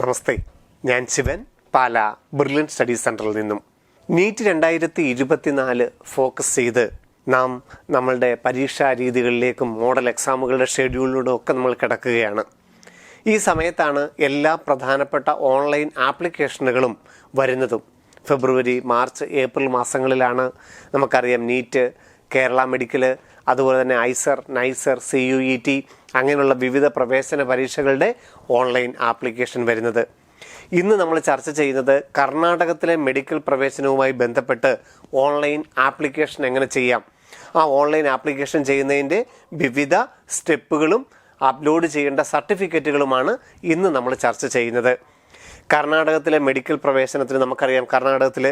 നമസ്തേ, ഞാൻ ശിവൻ, പാല brilliant studies സെൻറ്ററിൽ നിന്നും. നീറ്റ് 2024 ഫോക്കസ് ചെയ്ത് നാം നമ്മളുടെ പരീക്ഷാ രീതികളിലേക്കും മോഡൽ എക്സാമുകളുടെ ഷെഡ്യൂളിലൂടെ ഒക്കെ നമ്മൾ കിടക്കുകയാണ്. ഈ സമയത്താണ് എല്ലാ പ്രധാനപ്പെട്ട ഓൺലൈൻ ആപ്ലിക്കേഷനുകളും വരുന്നതും. ഫെബ്രുവരി, മാർച്ച്, ഏപ്രിൽ മാസങ്ങളിലാണ് നമുക്കറിയാം നീറ്റ്, കേരള മെഡിക്കൽ, അതുപോലെ തന്നെ ഐസർ, നൈസർ, CUET അങ്ങനെയുള്ള വിവിധ പ്രവേശന പരീക്ഷകളുടെ ഓൺലൈൻ ആപ്ലിക്കേഷൻ വരുന്നത്. ഇന്ന് നമ്മൾ ചർച്ച ചെയ്യുന്നത് കർണാടകത്തിലെ മെഡിക്കൽ പ്രവേശനവുമായി ബന്ധപ്പെട്ട് ഓൺലൈൻ ആപ്ലിക്കേഷൻ എങ്ങനെ ചെയ്യാം, ആ ഓൺലൈൻ ആപ്ലിക്കേഷൻ ചെയ്യുന്നതിൻ്റെ വിവിധ സ്റ്റെപ്പുകളും അപ്ലോഡ് ചെയ്യേണ്ട സർട്ടിഫിക്കറ്റുകളുമാണ് ഇന്ന് നമ്മൾ ചർച്ച ചെയ്യുന്നത്. കർണാടകത്തിലെ മെഡിക്കൽ പ്രവേശനത്തിന് നമുക്കറിയാം, കർണാടകത്തിൽ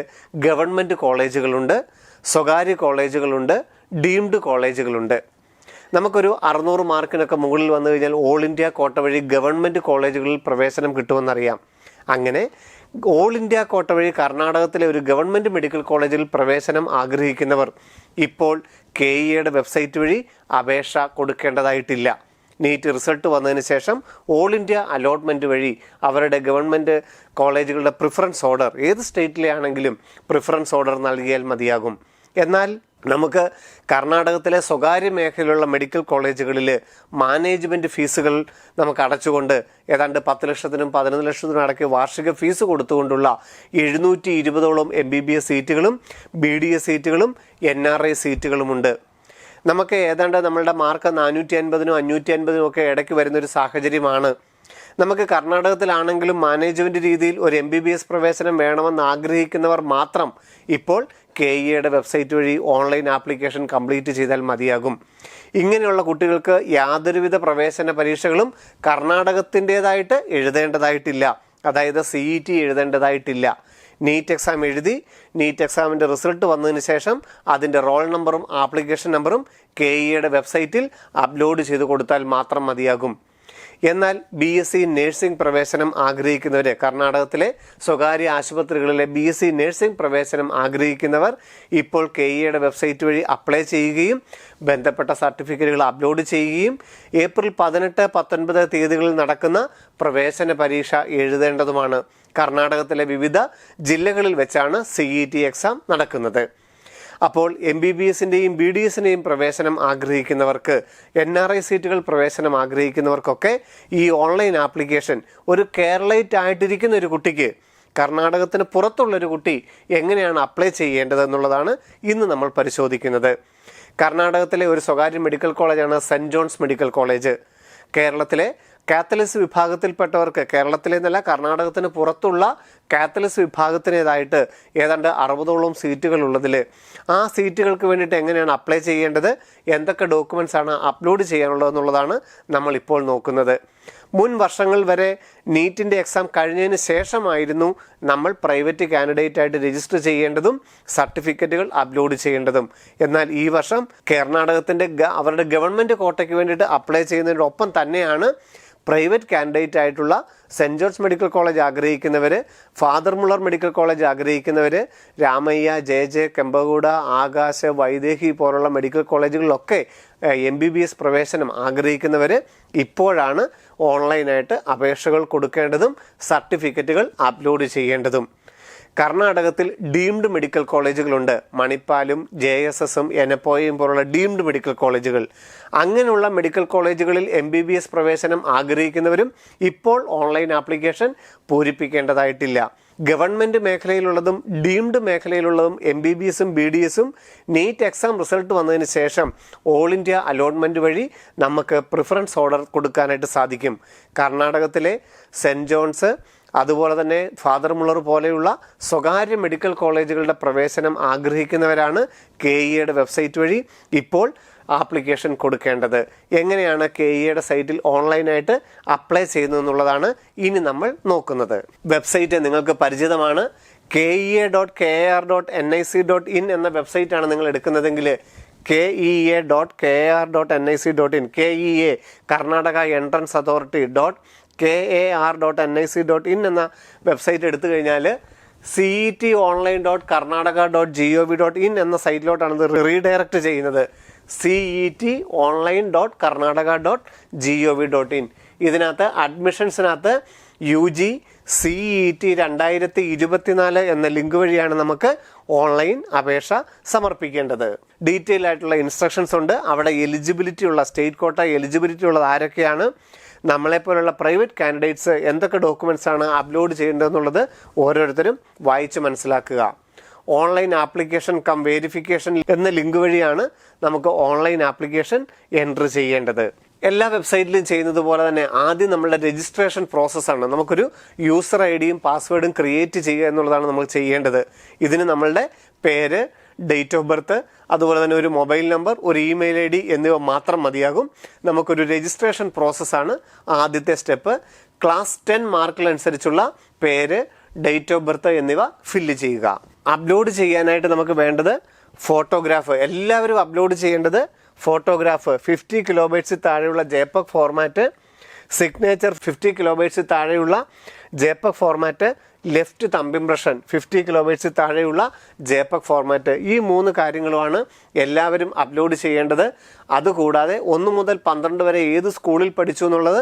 ഗവൺമെൻറ് കോളേജുകളുണ്ട്, സ്വകാര്യ കോളേജുകളുണ്ട്, ഡീംഡ് കോളേജുകളുണ്ട്. നമുക്കൊരു 600 മാർക്കിനൊക്കെ മുകളിൽ വന്നു കഴിഞ്ഞാൽ ഓൾ ഇന്ത്യ കോട്ട വഴി ഗവൺമെൻറ് കോളേജുകളിൽ പ്രവേശനം കിട്ടുമെന്നറിയാം. അങ്ങനെ ഓൾ ഇന്ത്യ കോട്ട വഴി കർണാടകത്തിലെ ഒരു ഗവൺമെൻറ് മെഡിക്കൽ കോളേജിൽ പ്രവേശനം ആഗ്രഹിക്കുന്നവർ ഇപ്പോൾ KEAയുടെ വെബ്സൈറ്റ് വഴി അപേക്ഷ കൊടുക്കേണ്ടതായിട്ടില്ല. നീറ്റ് റിസൾട്ട് വന്നതിന് ശേഷം ഓൾ ഇന്ത്യ അലോട്ട്മെൻറ്റ് വഴി അവരുടെ ഗവൺമെൻറ് കോളേജുകളുടെ പ്രിഫറൻസ് ഓർഡർ, ഏത് സ്റ്റേറ്റിലെ ആണെങ്കിലും പ്രിഫറൻസ് ഓർഡർ നൽകിയാൽ മതിയാകും. എന്നാൽ നമുക്ക് കർണാടകത്തിലെ സ്വകാര്യ മേഖലയിലുള്ള മെഡിക്കൽ കോളേജുകളിൽ മാനേജ്മെൻറ്റ് ഫീസുകൾ നമുക്ക് അടച്ചുകൊണ്ട് ഏതാണ്ട് 10 ലക്ഷത്തിനും 11 ലക്ഷത്തിനും അടക്കി വാർഷിക ഫീസ് കൊടുത്തുകൊണ്ടുള്ള 720ഓളം MBBS സീറ്റുകളും BDS സീറ്റുകളും NRI സീറ്റുകളുമുണ്ട്. നമുക്ക് ഏതാണ്ട് നമ്മളുടെ മാർക്ക് 450നും 550നും ഒക്കെ ഇടയ്ക്ക് വരുന്നൊരു സാഹചര്യമാണ്. നമുക്ക് കർണാടകത്തിലാണെങ്കിലും മാനേജ്മെൻറ്റ് രീതിയിൽ ഒരു MBBS പ്രവേശനം വേണമെന്ന് ആഗ്രഹിക്കുന്നവർ മാത്രം ഇപ്പോൾ KEAയുടെ വെബ്സൈറ്റ് വഴി ഓൺലൈൻ ആപ്ലിക്കേഷൻ കംപ്ലീറ്റ് ചെയ്താൽ മതിയാകും. ഇങ്ങനെയുള്ള കുട്ടികൾക്ക് യാതൊരുവിധ പ്രവേശന പരീക്ഷകളും കർണാടകത്തിൻ്റേതായിട്ട് എഴുതേണ്ടതായിട്ടില്ല. അതായത് CET എഴുതേണ്ടതായിട്ടില്ല. നീറ്റ് എക്സാം എഴുതി നീറ്റ് എക്സാമിൻ്റെ റിസൾട്ട് വന്നതിന് ശേഷം അതിൻ്റെ റോൾ നമ്പറും ആപ്ലിക്കേഷൻ നമ്പറും KEAയുടെ വെബ്സൈറ്റിൽ അപ്ലോഡ് ചെയ്ത് കൊടുത്താൽ മാത്രം മതിയാകും. എന്നാൽ BSc നഴ്സിംഗ് പ്രവേശനം ആഗ്രഹിക്കുന്നവർ, കർണാടകത്തിലെ സ്വകാര്യ ആശുപത്രികളിലെ BSc നഴ്സിംഗ് പ്രവേശനം ആഗ്രഹിക്കുന്നവർ ഇപ്പോൾ KEAയുടെ വെബ്സൈറ്റ് വഴി അപ്ലൈ ചെയ്യുകയും ബന്ധപ്പെട്ട സർട്ടിഫിക്കറ്റുകൾ അപ്ലോഡ് ചെയ്യുകയും ഏപ്രിൽ 18, 19 തീയതികളിൽ നടക്കുന്ന പ്രവേശന പരീക്ഷ എഴുതേണ്ടതുമാണ്. കർണാടകത്തിലെ വിവിധ ജില്ലകളിൽ വെച്ചാണ് CET എക്സാം നടക്കുന്നത്. അപ്പോൾ MBBSൻ്റെയും BDSൻ്റെയും പ്രവേശനം ആഗ്രഹിക്കുന്നവർക്ക്, NRI സീറ്റുകൾ പ്രവേശനം ആഗ്രഹിക്കുന്നവർക്കൊക്കെ ഈ ഓൺലൈൻ ആപ്ലിക്കേഷൻ ഒരു കേരളൈറ്റ് ആയിട്ടിരിക്കുന്ന ഒരു കുട്ടിക്ക്, കർണാടകത്തിന് പുറത്തുള്ളൊരു കുട്ടി എങ്ങനെയാണ് അപ്ലൈ ചെയ്യേണ്ടത് എന്നുള്ളതാണ് ഇന്ന് നമ്മൾ പരിശോധിക്കുന്നത്. കർണാടകത്തിലെ ഒരു സ്വകാര്യ മെഡിക്കൽ കോളേജാണ് സെൻറ്റ് ജോൺസ് മെഡിക്കൽ കോളേജ്. കേരളത്തിലെ കാത്തലിസ് വിഭാഗത്തിൽപ്പെട്ടവർക്ക്, കേരളത്തിലെ നിന്നല്ല കർണാടകത്തിന് പുറത്തുള്ള കാത്തലിസ് വിഭാഗത്തിനേതായിട്ട് ഏതാണ്ട് 60ഓളം സീറ്റുകൾ ഉള്ളതിൽ ആ സീറ്റുകൾക്ക് വേണ്ടിയിട്ട് എങ്ങനെയാണ് അപ്ലൈ ചെയ്യേണ്ടത്, എന്തൊക്കെ ഡോക്യുമെൻറ്റ്സ് ആണ് അപ്ലോഡ് ചെയ്യാനുള്ളതെന്നുള്ളതാണ് നമ്മളിപ്പോൾ നോക്കുന്നത്. മുൻ വർഷങ്ങൾ വരെ നീറ്റിൻ്റെ എക്സാം കഴിഞ്ഞതിന് ശേഷമായിരുന്നു നമ്മൾ പ്രൈവറ്റ് കാൻഡിഡേറ്റ് ആയിട്ട് രജിസ്റ്റർ ചെയ്യേണ്ടതും സർട്ടിഫിക്കറ്റുകൾ അപ്ലോഡ് ചെയ്യേണ്ടതും. എന്നാൽ ഈ വർഷം കർണാടകത്തിൻ്റെ അവരുടെ ഗവൺമെൻറ് കോട്ടയ്ക്ക് വേണ്ടിയിട്ട് അപ്ലൈ ചെയ്യുന്നതിനോടൊപ്പം തന്നെയാണ് പ്രൈവറ്റ് കാൻഡിഡേറ്റ് ആയിട്ടുള്ള സെൻറ്റ് ജോർജ് മെഡിക്കൽ കോളേജ് ആഗ്രഹിക്കുന്നവർ, ഫാദർ മുള്ളർ മെഡിക്കൽ കോളേജ് ആഗ്രഹിക്കുന്നവർ, രാമയ്യ, JJ, കെമ്പഗൂഡ, ആകാശ്, വൈദേഹി പോലുള്ള മെഡിക്കൽ കോളേജുകളിലൊക്കെ MBBS പ്രവേശനം ആഗ്രഹിക്കുന്നവർ ഇപ്പോഴാണ് ഓൺലൈനായിട്ട് അപേക്ഷകൾ കൊടുക്കേണ്ടതും സർട്ടിഫിക്കറ്റുകൾ അപ്ലോഡ് ചെയ്യേണ്ടതും. കർണാടകത്തിൽ ഡീംഡ് മെഡിക്കൽ കോളേജുകളുണ്ട്. മണിപ്പാലും JSSഉം എനപ്പോയും പോലുള്ള ഡീംഡ് മെഡിക്കൽ കോളേജുകൾ. അങ്ങനെയുള്ള മെഡിക്കൽ കോളേജുകളിൽ MBBS പ്രവേശനം ആഗ്രഹിക്കുന്നവരും ഇപ്പോൾ ഓൺലൈൻ ആപ്ലിക്കേഷൻ പൂരിപ്പിക്കേണ്ടതായിട്ടില്ല. ഗവൺമെൻറ് മേഖലയിലുള്ളതും ഡീംഡ് മേഖലയിലുള്ളതും MBBSഉം BDSഉം നീറ്റ് എക്സാം റിസൾട്ട് വന്നതിന് ശേഷം ഓൾ ഇന്ത്യ അലോട്ട്മെൻറ്റ് വഴി നമുക്ക് പ്രിഫറൻസ് ഓർഡർ കൊടുക്കാനായിട്ട് സാധിക്കും. കർണാടകത്തിലെ സെൻറ്റ് ജോൺസ്, അതുപോലെ തന്നെ ഫാദർ മുള്ളർ പോലെയുള്ള സ്വകാര്യ മെഡിക്കൽ കോളേജുകളുടെ പ്രവേശനം ആഗ്രഹിക്കുന്നവരാണ് KEAയുടെ വെബ്സൈറ്റ് വഴി ഇപ്പോൾ ആപ്ലിക്കേഷൻ കൊടുക്കേണ്ടത്. എങ്ങനെയാണ് KEAയുടെ സൈറ്റിൽ ഓൺലൈനായിട്ട് അപ്ലൈ ചെയ്യുന്നതെന്നുള്ളതാണ് ഇനി നമ്മൾ നോക്കുന്നത്. വെബ്സൈറ്റ് നിങ്ങൾക്ക് പരിചിതമാണ്. KEA.KR.NIC.in എന്ന വെബ്സൈറ്റാണ് നിങ്ങൾ എടുക്കുന്നതെങ്കിൽ KEA.KR.NIC.in, KEA Karnataka entrance authority KAR.NIC.in എന്ന വെബ്സൈറ്റ് എടുത്തു കഴിഞ്ഞാൽ cetonline.karnataka.gov.in എന്ന സൈറ്റിലോട്ടാണ് ഇത് റീഡയറക്റ്റ് ചെയ്യുന്നത്. cetonline.karnataka.gov.in. ഇതിനകത്ത് അഡ്മിഷൻസിനകത്ത് UG CET 2024 എന്ന ലിങ്ക് വഴിയാണ് നമുക്ക് ഓൺലൈൻ അപേക്ഷ സമർപ്പിക്കേണ്ടത്. ഡീറ്റെയിൽ ആയിട്ടുള്ള ഇൻസ്ട്രക്ഷൻസ് ഉണ്ട്. അവിടെ എലിജിബിലിറ്റി ഉള്ള സ്റ്റേറ്റ് കോട്ട എലിജിബിലിറ്റി ഉള്ളത് ആരൊക്കെയാണ്, നമ്മളെപ്പോലുള്ള പ്രൈവറ്റ് കാൻഡിഡേറ്റ്സ് എന്തൊക്കെ ഡോക്യുമെൻറ്റ്സ് ആണ് അപ്ലോഡ് ചെയ്യേണ്ടതെന്നുള്ളത് ഓരോരുത്തരും വായിച്ച് മനസ്സിലാക്കുക. ഓൺലൈൻ ആപ്ലിക്കേഷൻ കം വേരിഫിക്കേഷൻ എന്ന ലിങ്ക് വഴിയാണ് നമുക്ക് ഓൺലൈൻ ആപ്ലിക്കേഷൻ എൻട്രി ചെയ്യേണ്ടത്. എല്ലാ വെബ്സൈറ്റിലും ചെയ്യുന്നത് പോലെ തന്നെ ആദ്യം നമ്മളുടെ രജിസ്ട്രേഷൻ പ്രോസസ്സാണ്. നമുക്കൊരു യൂസർ ഐഡിയും പാസ്വേഡും ക്രിയേറ്റ് ചെയ്യുക എന്നുള്ളതാണ് നമ്മൾ ചെയ്യേണ്ടത്. ഇതിന് നമ്മളുടെ പേര്, ഡേറ്റ് ഓഫ് ബർത്ത്, അതുപോലെ തന്നെ ഒരു മൊബൈൽ നമ്പർ, ഒരു ഇമെയിൽ ID എന്നിവ മാത്രം മതിയാകും. നമുക്കൊരു രജിസ്ട്രേഷൻ പ്രോസസ്സാണ് ആദ്യത്തെ സ്റ്റെപ്പ്. ക്ലാസ് 10 മാർക്കിനനുസരിച്ചുള്ള പേര്, ഡേറ്റ് ഓഫ് ബർത്ത് എന്നിവ ഫില്ല് ചെയ്യുക. അപ്ലോഡ് ചെയ്യാനായിട്ട് നമുക്ക് വേണ്ടത് ഫോട്ടോഗ്രാഫ്. എല്ലാവരും അപ്ലോഡ് ചെയ്യേണ്ടത് ഫോട്ടോഗ്രാഫ് 50 കിലോബൈറ്റ്സിൽ താഴെയുള്ള JPEG ഫോർമാറ്റ്, സിഗ്നേച്ചർ 50 കിലോബൈറ്റ്സിൽ താഴെയുള്ള JPEG format, left thumb impression 50 കിലോബൈറ്റ്സിൽ താഴെയുള്ള JPEG ഫോർമാറ്റ്. ഈ 3 കാര്യങ്ങളുമാണ് എല്ലാവരും അപ്ലോഡ് ചെയ്യേണ്ടത്. അതുകൂടാതെ 1 മുതൽ 12 വരെ ഏത് സ്കൂളിൽ പഠിച്ചു എന്നുള്ളത്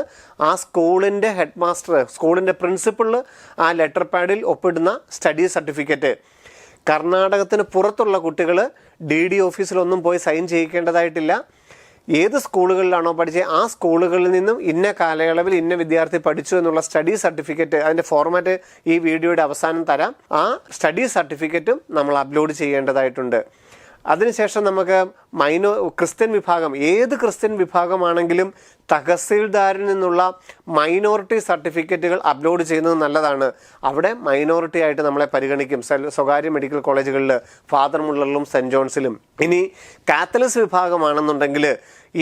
ആ സ്കൂളിൻ്റെ ഹെഡ് മാസ്റ്റർ, സ്കൂളിൻ്റെ പ്രിൻസിപ്പൾ ആ ലെറ്റർ പാഡിൽ ഒപ്പിടുന്ന സ്റ്റഡി സർട്ടിഫിക്കറ്റ്. കർണാടകത്തിന് പുറത്തുള്ള കുട്ടികൾ DD ഓഫീസിലൊന്നും പോയി സൈൻ ചെയ്യിക്കേണ്ടതായിട്ടില്ല. ഏത് സ്കൂളുകളിലാണോ പഠിച്ചത് ആ സ്കൂളുകളിൽ നിന്നും ഇന്ന കാലയളവിൽ ഇന്ന വിദ്യാർത്ഥി പഠിച്ചു എന്നുള്ള സ്റ്റഡി സർട്ടിഫിക്കറ്റ്, അതിൻ്റെ ഫോർമാറ്റ് ഈ വീഡിയോയുടെ അവസാനം തരാം. ആ സ്റ്റഡി സർട്ടിഫിക്കറ്റും നമ്മൾ അപ്ലോഡ് ചെയ്യേണ്ടതായിട്ടുണ്ട്. അതിനുശേഷം നമുക്ക് ക്രിസ്ത്യൻ വിഭാഗം, ഏത് ക്രിസ്ത്യൻ വിഭാഗമാണെങ്കിലും തഹസീൽദാരിൽ നിന്നുള്ള മൈനോറിറ്റി സർട്ടിഫിക്കറ്റുകൾ അപ്ലോഡ് ചെയ്യുന്നത് നല്ലതാണ്. അവിടെ മൈനോറിറ്റി ആയിട്ട് നമ്മളെ പരിഗണിക്കും സ്വകാര്യ മെഡിക്കൽ കോളേജുകളിൽ, ഫാദർ മുള്ളറിലും സെൻറ്റ് ജോൺസിലും. ഇനി കാത്തലിക്സ് വിഭാഗമാണെന്നുണ്ടെങ്കിൽ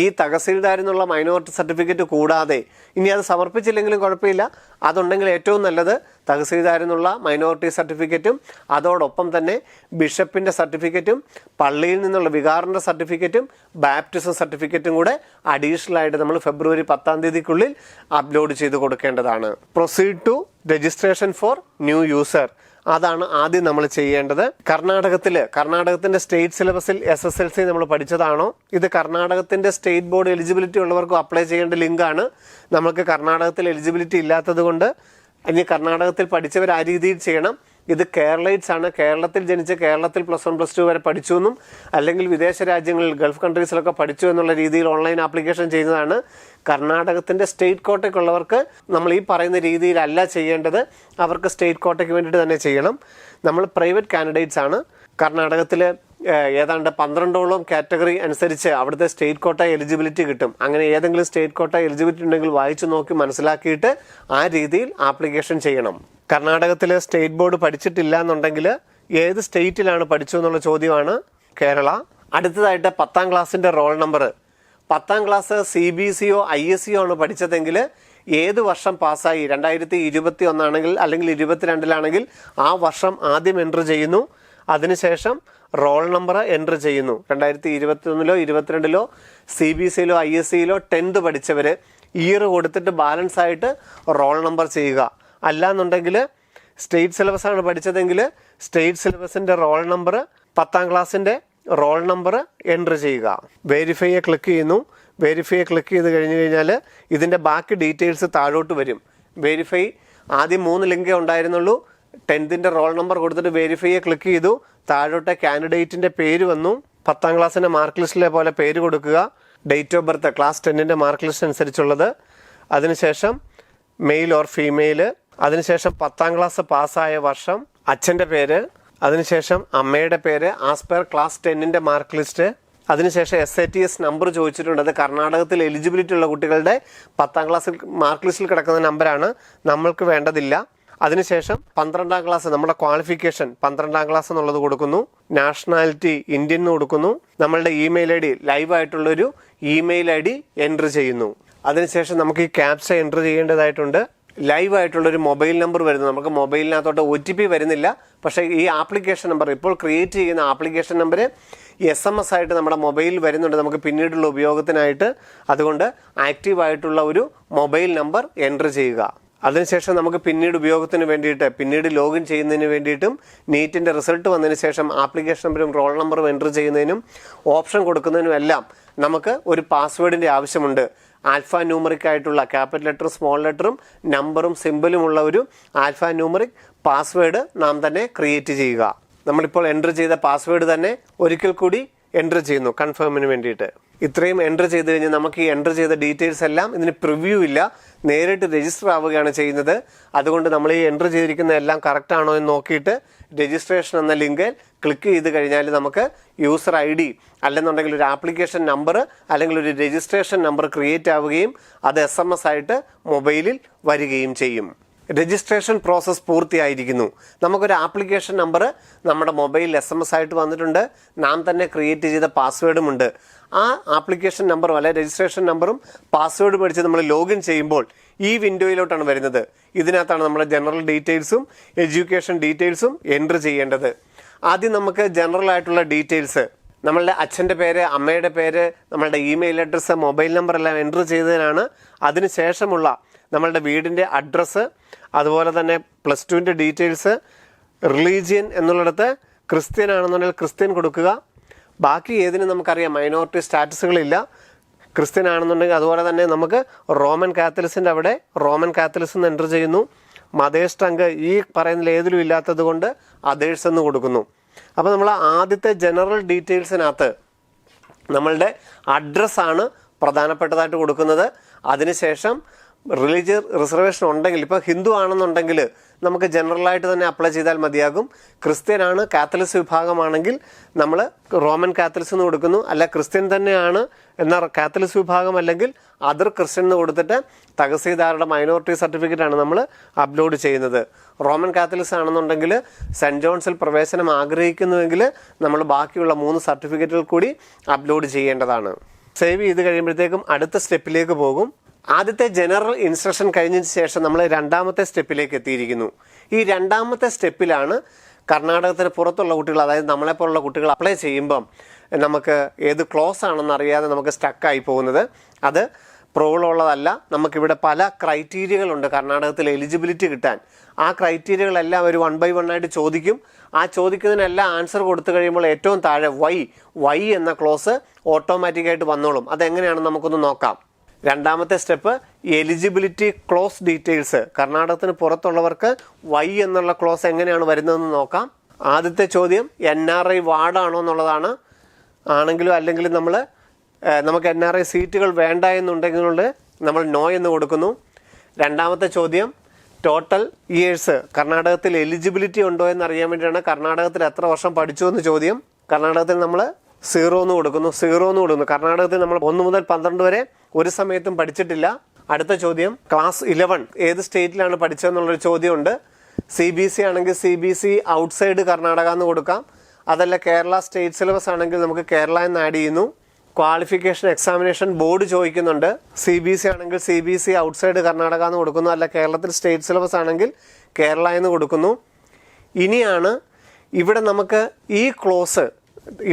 ഈ തഹസീൽദാരിൽ നിന്നുള്ള മൈനോറിറ്റി സർട്ടിഫിക്കറ്റ് കൂടാതെ, ഇനി അത് സമർപ്പിച്ചില്ലെങ്കിലും കുഴപ്പമില്ല, അതുണ്ടെങ്കിൽ ഏറ്റവും നല്ലത് തഹസീൽദാരിൽ നിന്നുള്ള മൈനോറിറ്റി സർട്ടിഫിക്കറ്റും അതോടൊപ്പം തന്നെ ബിഷപ്പിൻ്റെ സർട്ടിഫിക്കറ്റും പള്ളിയിൽ നിന്നുള്ള വികാറിൻ്റെ സർട്ടിഫിക്കറ്റും ബാപ്റ്റിസം സർട്ടിഫിക്കറ്റും കൂടെ അഡീഷണൽ ആയിട്ട് നമ്മൾ ഫെബ്രുവരി 10-ാം തീയതിക്കുള്ളിൽ അപ്ലോഡ് ചെയ്ത് കൊടുക്കേണ്ടതാണ്. Proceed to registration for new user, അതാണ് ആദ്യം നമ്മൾ ചെയ്യേണ്ടത്. കർണാടകത്തിൻ്റെ സ്റ്റേറ്റ് സിലബസിൽ SSLC നമ്മൾ പഠിച്ചതാണോ? ഇത് കർണാടകത്തിൻ്റെ സ്റ്റേറ്റ് ബോർഡ് എലിജിബിലിറ്റി ഉള്ളവർക്കും അപ്ലൈ ചെയ്യേണ്ട ലിങ്കാണ്. നമുക്ക് കർണാടകത്തിൽ എലിജിബിലിറ്റി ഇല്ലാത്തത് കൊണ്ട് ഇനി കർണാടകത്തിൽ പഠിച്ചവർ ആ രീതിയിൽ ചെയ്യണം. ഇത് കേരളൈറ്റ്സ് ആണ്. കേരളത്തിൽ ജനിച്ച് കേരളത്തിൽ +1 +2 വരെ പഠിച്ചു എന്നും അല്ലെങ്കിൽ വിദേശ രാജ്യങ്ങളിൽ ഗൾഫ് കൺട്രീസിലൊക്കെ പഠിച്ചു എന്നുള്ള രീതിയിൽ ഓൺലൈൻ ആപ്ലിക്കേഷൻ ചെയ്യുന്നതാണ്. കർണാടകത്തിൻ്റെ സ്റ്റേറ്റ് കോട്ടയ്ക്കുള്ളവർക്ക് നമ്മൾ ഈ പറയുന്ന രീതിയിലല്ല ചെയ്യേണ്ടത്. അവർക്ക് സ്റ്റേറ്റ് കോട്ടയ്ക്ക് വേണ്ടിയിട്ട് തന്നെ ചെയ്യണം. നമ്മൾ പ്രൈവറ്റ് കാൻഡിഡേറ്റ്സ് ആണ്. കർണാടകത്തിൽ ഏതാണ്ട് 12ഓളം കാറ്റഗറി അനുസരിച്ച് അവിടുത്തെ സ്റ്റേറ്റ് കോട്ട എലിജിബിലിറ്റി കിട്ടും. അങ്ങനെ ഏതെങ്കിലും സ്റ്റേറ്റ് കോട്ട എലിജിബിലിറ്റി ഉണ്ടെങ്കിൽ വായിച്ചു നോക്കി മനസ്സിലാക്കിയിട്ട് ആ രീതിയിൽ ആപ്ലിക്കേഷൻ ചെയ്യണം. കർണാടകത്തിൽ സ്റ്റേറ്റ് ബോർഡ് പഠിച്ചിട്ടില്ല എന്നുണ്ടെങ്കിൽ ഏത് സ്റ്റേറ്റിലാണ് പഠിച്ചു എന്നുള്ള ചോദ്യമാണ്. കേരള. അടുത്തതായിട്ട് 10ാം ക്ലാസ്സിൻ്റെ റോൾ നമ്പർ. 10ാം ക്ലാസ് CBSEയോ ISEയോ ആണ് പഠിച്ചതെങ്കിൽ ഏത് വർഷം പാസ്സായി, 2021 ആണെങ്കിൽ അല്ലെങ്കിൽ 22-ലാണെങ്കിൽ ആ വർഷം ആദ്യം എൻട്രി ചെയ്യുന്നു. അതിനുശേഷം റോൾ നമ്പർ എൻട്രി ചെയ്യുന്നു. 2021-ലോ 22-ലോ CBSEയിലോ ISEയിലോ 10th പഠിച്ചവർ ഇയർ കൊടുത്തിട്ട് ബാലൻസ് ആയിട്ട് റോൾ നമ്പർ ചെയ്യുക. അല്ലാന്നുണ്ടെങ്കിൽ സ്റ്റേറ്റ് സിലബസാണ് പഠിച്ചതെങ്കിൽ സ്റ്റേറ്റ് സിലബസിൻ്റെ റോൾ നമ്പർ 10ാം ക്ലാസ്സിൻ്റെ റോൾ നമ്പർ എൻട്രി ചെയ്യുക. വെരിഫൈയെ ക്ലിക്ക് ചെയ്യുന്നു. വെരിഫൈയെ ക്ലിക്ക് ചെയ്ത് കഴിഞ്ഞ് കഴിഞ്ഞാൽ ഇതിൻ്റെ ബാക്കി ഡീറ്റെയിൽസ് താഴോട്ട് വരും. വെരിഫൈ ആദ്യം 3 ലിങ്കേ ഉണ്ടായിരുന്നുള്ളൂ. 10th റോൾ നമ്പർ കൊടുത്തിട്ട് വെരിഫൈയെ ക്ലിക്ക് ചെയ്തു. താഴോട്ട് കാൻഡിഡേറ്റിൻ്റെ പേര് വന്നു. 10ാം ക്ലാസ്സിൻ്റെ മാർക്ക് ലിസ്റ്റിലെ പോലെ പേര് കൊടുക്കുക. ഡേറ്റ് ഓഫ് ബർത്ത് ക്ലാസ് 10ൻ്റെ മാർക്ക് ലിസ്റ്റ് അനുസരിച്ചുള്ളത്. അതിനുശേഷം മെയിൽ ഓർ ഫീമെയിൽ. അതിനുശേഷം 10ാം ക്ലാസ് പാസ്സായ വർഷം, അച്ഛൻ്റെ പേര്, അതിനുശേഷം അമ്മയുടെ പേര് ആസ് പെർ ക്ലാസ് 10ൻ്റെ മാർക്ക് ലിസ്റ്റ്. അതിനുശേഷം SATS നമ്പർ ചോദിച്ചിട്ടുണ്ട്. അത് കർണാടകത്തിൽ എലിജിബിലിറ്റി ഉള്ള കുട്ടികളുടെ 10ാം ക്ലാസ്സിൽ മാർക്ക് ലിസ്റ്റിൽ കിടക്കുന്ന നമ്പറാണ്, നമ്മൾക്ക് വേണ്ടതില്ല. അതിനുശേഷം 12ാം ക്ലാസ് നമ്മുടെ ക്വാളിഫിക്കേഷൻ 12ാം ക്ലാസ് എന്നുള്ളത് കൊടുക്കുന്നു. നാഷണാലിറ്റി ഇന്ത്യൻ എന്ന് കൊടുക്കുന്നു. നമ്മളുടെ ഇമെയിൽ ID, ലൈവായിട്ടുള്ളൊരു ഇമെയിൽ ID എൻട്രി ചെയ്യുന്നു. അതിനുശേഷം നമുക്ക് ഈ ക്യാപ്ച എൻട്രി ചെയ്യേണ്ടതായിട്ടുണ്ട്. ലൈവായിട്ടുള്ളൊരു മൊബൈൽ നമ്പർ വരുന്നു. നമുക്ക് മൊബൈലിനകത്തോട്ട് OTP വരുന്നില്ല. പക്ഷേ ഈ ആപ്ലിക്കേഷൻ നമ്പർ, ഇപ്പോൾ ക്രിയേറ്റ് ചെയ്യുന്ന ആപ്ലിക്കേഷൻ നമ്പർ SMS ആയിട്ട് നമ്മുടെ മൊബൈലിൽ വരുന്നുണ്ട് നമുക്ക് പിന്നീടുള്ള ഉപയോഗത്തിനായിട്ട്. അതുകൊണ്ട് ആക്റ്റീവായിട്ടുള്ള ഒരു മൊബൈൽ നമ്പർ എൻട്രി ചെയ്യുക. അതിനുശേഷം നമുക്ക് പിന്നീട് ഉപയോഗത്തിന് വേണ്ടിയിട്ട്, പിന്നീട് ലോഗിൻ ചെയ്യുന്നതിന് വേണ്ടിയിട്ടും നീറ്റിൻ്റെ റിസൾട്ട് വന്നതിന് ശേഷം ആപ്ലിക്കേഷൻ നമ്പറും റോൾ നമ്പറും എൻട്രി ചെയ്യുന്നതിനും ഓപ്ഷൻ കൊടുക്കുന്നതിനും എല്ലാം നമുക്ക് ഒരു പാസ്വേഡിൻ്റെ ആവശ്യമുണ്ട്. ആൽഫ ന്യൂമറിക് ആയിട്ടുള്ള ക്യാപിറ്റൽ ലെറ്ററും സ്മോൾ ലെറ്ററും നമ്പറും സിമ്പിളുമുള്ള ഒരു ആൽഫ ന്യൂമറിക് പാസ്വേഡ് നാം തന്നെ ക്രിയേറ്റ് ചെയ്യുക. നമ്മളിപ്പോൾ എൻ്റർ ചെയ്ത പാസ്വേഡ് തന്നെ ഒരിക്കൽ കൂടി എൻ്റർ ചെയ്യുന്നു കൺഫേമിന് വേണ്ടിയിട്ട്. ഇത്രയും എൻ്റർ ചെയ്ത് കഴിഞ്ഞാൽ നമുക്ക് ഈ എൻ്റർ ചെയ്ത ഡീറ്റെയിൽസ് എല്ലാം ഇതിന് പ്രിവ്യൂ ഇല്ല, നേരിട്ട് രജിസ്റ്റർ ആവുകയാണ് ചെയ്യുന്നത്. അതുകൊണ്ട് നമ്മൾ ഈ എൻ്റർ ചെയ്തിരിക്കുന്ന എല്ലാം കറക്റ്റ് ആണോ എന്ന് നോക്കിയിട്ട് രജിസ്ട്രേഷൻ എന്ന ലിങ്കിൽ ക്ലിക്ക് ചെയ്ത് കഴിഞ്ഞാൽ നമുക്ക് യൂസർ ID അല്ലെന്നുണ്ടെങ്കിൽ ഒരു ആപ്ലിക്കേഷൻ നമ്പർ അല്ലെങ്കിൽ ഒരു രജിസ്ട്രേഷൻ നമ്പർ ക്രിയേറ്റ് ആവുകയും അത് SMS ആയിട്ട് മൊബൈലിൽ വരികയും ചെയ്യും. രജിസ്ട്രേഷൻ പ്രോസസ്സ് പൂർത്തിയായിരിക്കുന്നു. നമുക്കൊരു ആപ്ലിക്കേഷൻ നമ്പർ നമ്മുടെ മൊബൈലിൽ SMS ആയിട്ട് വന്നിട്ടുണ്ട്. നാം തന്നെ ക്രിയേറ്റ് ചെയ്ത പാസ്വേഡുമുണ്ട്. ആ ആപ്ലിക്കേഷൻ നമ്പറും അല്ലെ രജിസ്ട്രേഷൻ നമ്പറും പാസ്വേഡ് മേടിച്ച് നമ്മൾ ലോഗിൻ ചെയ്യുമ്പോൾ ഈ വിൻഡോയിലോട്ടാണ് വരുന്നത്. ഇതിനകത്താണ് നമ്മുടെ ജനറൽ ഡീറ്റെയിൽസും എഡ്യൂക്കേഷൻ ഡീറ്റെയിൽസും എൻ്റർ ചെയ്യേണ്ടത്. ആദ്യം നമുക്ക് ജനറൽ ആയിട്ടുള്ള ഡീറ്റെയിൽസ്, നമ്മളുടെ അച്ഛൻ്റെ പേര്, അമ്മയുടെ പേര്, നമ്മളുടെ ഇമെയിൽ അഡ്രസ്സ്, മൊബൈൽ നമ്പർ എല്ലാം എൻ്റർ ചെയ്തതിനാണ്. അതിനുശേഷമുള്ള നമ്മളുടെ വീടിൻ്റെ അഡ്രസ്സ്, അതുപോലെ തന്നെ +2ൻ്റെ ഡീറ്റെയിൽസ്, റിലീജിയൻ എന്നുള്ളിടത്ത് ക്രിസ്ത്യൻ ആണെന്നുണ്ടെങ്കിൽ ക്രിസ്ത്യൻ കൊടുക്കുക. ബാക്കി ഏതിന് നമുക്കറിയാം മൈനോറിറ്റി സ്റ്റാറ്റസുകളില്ല. ക്രിസ്ത്യൻ ആണെന്നുണ്ടെങ്കിൽ അതുപോലെ തന്നെ നമുക്ക് റോമൻ കാത്തലിക്സിൻ്റെ അവിടെ റോമൻ കാത്തലിക്സ് എന്ന് എൻ്റർ ചെയ്യുന്നു. മദേഴ്സ് ടങ്ക് ഈ പറയുന്നതിൽ ഏതിലും ഇല്ലാത്തത് കൊണ്ട് അതേഴ്സ് എന്ന് കൊടുക്കുന്നു. അപ്പോൾ നമ്മൾ ആദ്യത്തെ ജനറൽ ഡീറ്റെയിൽസിനകത്ത് നമ്മളുടെ അഡ്രസ്സാണ് പ്രധാനപ്പെട്ടതായിട്ട് കൊടുക്കുന്നത്. അതിനുശേഷം റിലീജിയസ് റിസർവേഷൻ ഉണ്ടെങ്കിൽ, ഇപ്പോൾ ഹിന്ദു ആണെന്നുണ്ടെങ്കിൽ നമുക്ക് ജനറലായിട്ട് തന്നെ അപ്ലൈ ചെയ്താൽ മതിയാകും. ക്രിസ്ത്യൻ ആണ്, കാത്തലിക്സ് വിഭാഗമാണെങ്കിൽ നമ്മൾ റോമൻ കാത്തലിക്സ് എന്ന് കൊടുക്കുന്നു. അല്ല ക്രിസ്ത്യൻ തന്നെയാണ് എന്നാൽ കാത്തലിക്സ് വിഭാഗം അല്ലെങ്കിൽ അതർ ക്രിസ്ത്യൻ എന്ന് കൊടുത്തിട്ട് തഹസീൽദാരുടെ മൈനോറിറ്റി സർട്ടിഫിക്കറ്റാണ് നമ്മൾ അപ്ലോഡ് ചെയ്യുന്നത്. റോമൻ കാത്തലിക്സ് ആണെന്നുണ്ടെങ്കിൽ സെൻറ്റ് ജോൺസിൽ പ്രവേശനം ആഗ്രഹിക്കുന്നുവെങ്കിൽ നമ്മൾ ബാക്കിയുള്ള 3 സർട്ടിഫിക്കറ്റുകൾ കൂടി അപ്ലോഡ് ചെയ്യേണ്ടതാണ്. സേവ് ചെയ്ത് കഴിയുമ്പോഴത്തേക്കും അടുത്ത സ്റ്റെപ്പിലേക്ക് പോകും. ആദ്യത്തെ ജനറൽ ഇൻസ്ട്രക്ഷൻ കഴിഞ്ഞതിന് ശേഷം നമ്മൾ രണ്ടാമത്തെ സ്റ്റെപ്പിലേക്ക് എത്തിയിരിക്കുന്നു. ഈ രണ്ടാമത്തെ സ്റ്റെപ്പിലാണ് കർണാടകത്തിന് പുറത്തുള്ള കുട്ടികൾ, അതായത് നമ്മളെപ്പോലുള്ള കുട്ടികൾ അപ്ലൈ ചെയ്യുമ്പം നമുക്ക് ഏത് ക്ലോസ് ആണെന്ന് അറിയാതെ നമുക്ക് സ്റ്റക്കായി പോകുന്നത്. അത് പ്രോബ്ലമുള്ളതല്ല. നമുക്കിവിടെ പല ക്രൈറ്റീരിയകളുണ്ട് കർണാടകത്തിൽ എലിജിബിലിറ്റി കിട്ടാൻ. ആ ക്രൈറ്റീരിയകളെല്ലാം ഒരു 1 by 1 ആയിട്ട് ചോദിക്കും. ആ ചോദിക്കുന്നതിനെല്ലാം ആൻസർ കൊടുത്തു കഴിയുമ്പോൾ ഏറ്റവും താഴെ വൈ എന്ന ക്ലോസ് ഓട്ടോമാറ്റിക്കായിട്ട് വന്നോളും. അതെങ്ങനെയാണെന്ന് നമുക്കൊന്ന് നോക്കാം. രണ്ടാമത്തെ സ്റ്റെപ്പ് എലിജിബിലിറ്റി ക്ലോസ് ഡീറ്റെയിൽസ്. കർണാടകത്തിന് പുറത്തുള്ളവർക്ക് വൈ എന്നുള്ള ക്ലോസ് എങ്ങനെയാണ് വരുന്നതെന്ന് നോക്കാം. ആദ്യത്തെ ചോദ്യം NRI വാർഡാണോ എന്നുള്ളതാണ്. ആണെങ്കിലും അല്ലെങ്കിലും നമുക്ക് NRI സീറ്റുകൾ വേണ്ട എന്നുണ്ടെങ്കിൽ നമ്മൾ നോ എന്ന് കൊടുക്കുന്നു. രണ്ടാമത്തെ ചോദ്യം ടോട്ടൽ ഇയേഴ്സ്, കർണാടകത്തിൽ എലിജിബിലിറ്റി ഉണ്ടോ എന്നറിയാൻ വേണ്ടിയാണ് കർണാടകത്തിൽ എത്ര വർഷം പഠിച്ചു എന്ന് ചോദ്യം. കർണാടകത്തിൽ നമ്മൾ 0 എന്ന് കൊടുക്കുന്നു. കർണാടകത്തിൽ നമ്മൾ 1 മുതൽ 12 വരെ ഒരു സമയത്തും പഠിച്ചിട്ടില്ല. അടുത്ത ചോദ്യം ക്ലാസ് 11 ഏത് സ്റ്റേറ്റിലാണ് പഠിച്ചതെന്നുള്ളൊരു ചോദ്യമുണ്ട്. CBC ആണെങ്കിൽ CBC ഔട്ട്സൈഡ് കർണാടക എന്ന് കൊടുക്കാം. അതല്ല കേരള സ്റ്റേറ്റ് സിലബസ് ആണെങ്കിൽ നമുക്ക് കേരള എന്ന് ആഡ് ചെയ്യുന്നു. ക്വാളിഫിക്കേഷൻ എക്സാമിനേഷൻ ബോർഡ് ചോദിക്കുന്നുണ്ട്. CBC ആണെങ്കിൽ CBC ഔട്ട്സൈഡ് കർണാടക എന്ന് കൊടുക്കുന്നു. അല്ല കേരളത്തിൽ സ്റ്റേറ്റ് സിലബസ് ആണെങ്കിൽ കേരള എന്ന് കൊടുക്കുന്നു. ഇനിയാണ് ഇവിടെ നമുക്ക് ഈ ക്ലോസ്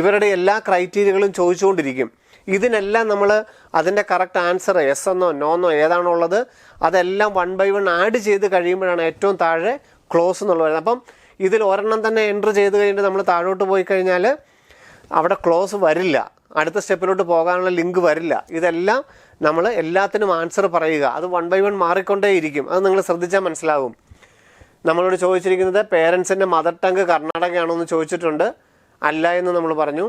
ഇവരുടെ എല്ലാ ക്രൈറ്റീരിയകളും ചോദിച്ചുകൊണ്ടിരിക്കും. ഇതിനെല്ലാം നമ്മൾ അതിൻ്റെ കറക്റ്റ് ആൻസർ യെസ് എന്നോ നോ എന്നോ ഏതാണോ ഉള്ളത് അതെല്ലാം 1 by 1 ആഡ് ചെയ്ത് കഴിയുമ്പോഴാണ് ഏറ്റവും താഴെ ക്ലോസ് എന്നുള്ളത് വരുന്നത്. അപ്പം ഇതിൽ ഒരെണ്ണം തന്നെ എൻ്റർ ചെയ്ത് കഴിഞ്ഞിട്ട് നമ്മൾ താഴോട്ട് പോയി കഴിഞ്ഞാൽ അവിടെ ക്ലോസ് വരില്ല, അടുത്ത സ്റ്റെപ്പിലോട്ട് പോകാനുള്ള ലിങ്ക് വരില്ല. ഇതെല്ലാം നമ്മൾ എല്ലാത്തിനും ആൻസർ പറയുക. അത് 1 by 1 മാറിക്കൊണ്ടേയിരിക്കും. അത് നിങ്ങൾ ശ്രദ്ധിച്ചാൽ മനസ്സിലാകും. നമ്മളോട് ചോദിച്ചിരിക്കുന്നത് പേരൻസിൻ്റെ മദർ ടങ്ക് കർണാടകയാണോ എന്ന് ചോദിച്ചിട്ടുണ്ട്. അല്ല എന്ന് നമ്മൾ പറഞ്ഞു.